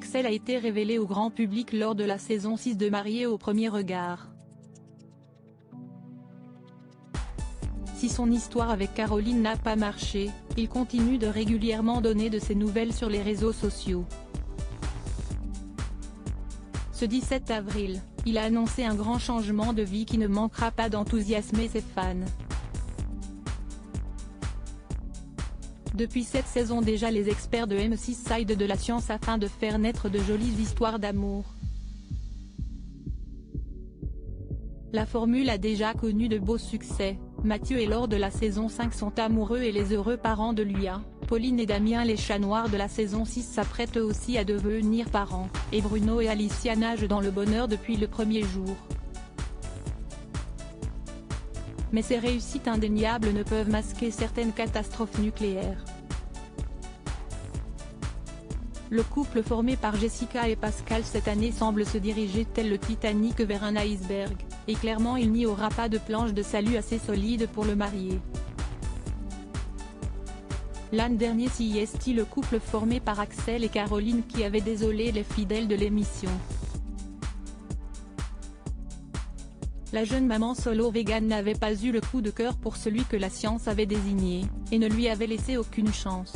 Axel a été révélé au grand public lors de la saison 6 de Mariés au premier regard. Si son histoire avec Caroline n'a pas marché, il continue de régulièrement donner de ses nouvelles sur les réseaux sociaux. Ce 17 avril, il a annoncé un grand changement de vie qui ne manquera pas d'enthousiasmer ses fans. Depuis cette saison déjà, les experts de M6 s'aident de la science afin de faire naître de jolies histoires d'amour. La formule a déjà connu de beaux succès. Mathieu et Laure de la saison 5 sont amoureux et les heureux parents de Lia. Pauline et Damien, les chats noirs de la saison 6, s'apprêtent eux aussi à devenir parents, et Bruno et Alicia nagent dans le bonheur depuis le premier jour. Mais ces réussites indéniables ne peuvent masquer certaines catastrophes nucléaires. Le couple formé par Jessica et Pascal cette année semble se diriger tel le Titanic vers un iceberg, et clairement il n'y aura pas de planche de salut assez solide pour le marier. L'an dernier CIST, le couple formé par Axel et Caroline qui avait désolé les fidèles de l'émission. La jeune maman solo végane n'avait pas eu le coup de cœur pour celui que la science avait désigné, et ne lui avait laissé aucune chance.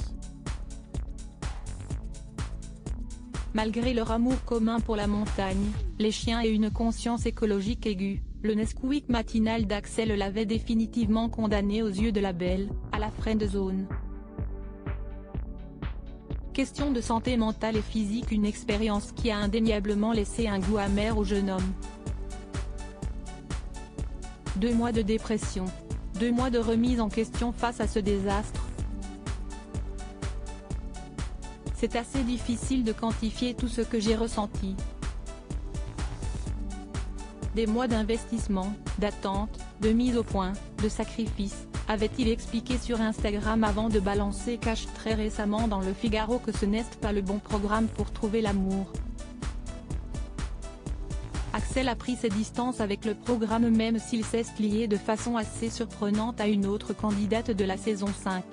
Malgré leur amour commun pour la montagne, les chiens et une conscience écologique aiguë, le Nesquik matinal d'Axel l'avait définitivement condamné aux yeux de la belle, à la friend zone. Question de santé mentale et physique, une expérience qui a indéniablement laissé un goût amer au jeune homme. 2 mois de dépression. 2 mois de remise en question face à ce désastre. C'est assez difficile de quantifier tout ce que j'ai ressenti. Des mois d'investissement, d'attente, de mise au point, de sacrifice, avait-il expliqué sur Instagram avant de balancer cash très récemment dans Le Figaro que ce n'est pas le bon programme pour trouver l'amour. Axel a pris ses distances avec le programme même s'il s'est lié de façon assez surprenante à une autre candidate de la saison 5.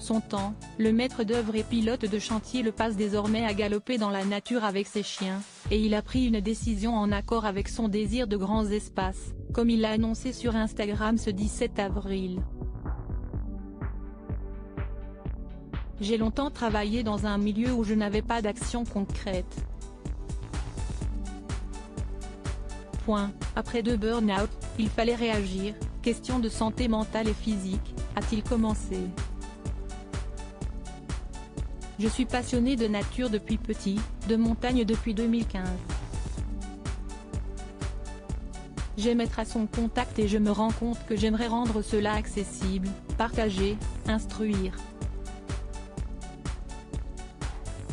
Son temps, le maître d'œuvre et pilote de chantier le passe désormais à galoper dans la nature avec ses chiens, et il a pris une décision en accord avec son désir de grands espaces, comme il l'a annoncé sur Instagram ce 17 avril. J'ai longtemps travaillé dans un milieu où je n'avais pas d'action concrète. Après 2 burn-out, il fallait réagir, question de santé mentale et physique, a-t-il commencé. Je suis passionné de nature depuis petit, de montagne depuis 2015. J'aime être à son contact et je me rends compte que j'aimerais rendre cela accessible, partager, instruire.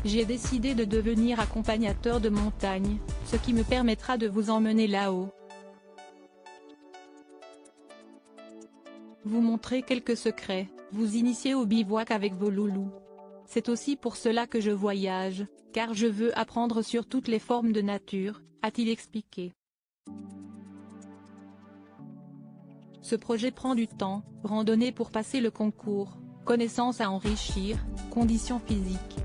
J'ai décidé de devenir accompagnateur de montagne, ce qui me permettra de vous emmener là-haut. Vous montrer quelques secrets, vous initier au bivouac avec vos loulous. C'est aussi pour cela que je voyage, car je veux apprendre sur toutes les formes de nature, a-t-il expliqué. Ce projet prend du temps, randonnée pour passer le concours, connaissances à enrichir, conditions physiques.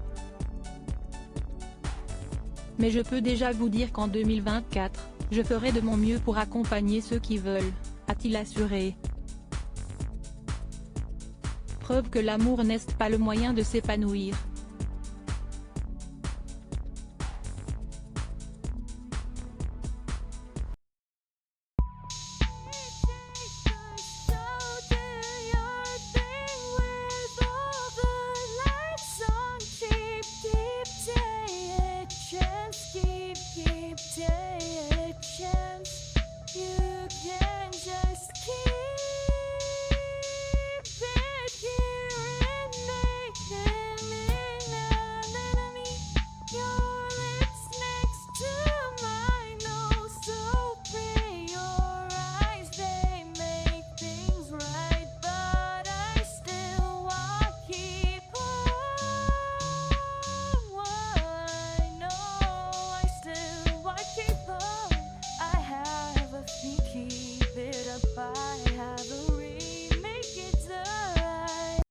Mais je peux déjà vous dire qu'en 2024, je ferai de mon mieux pour accompagner ceux qui veulent, a-t-il assuré. Preuve que l'amour n'est pas le moyen de s'épanouir.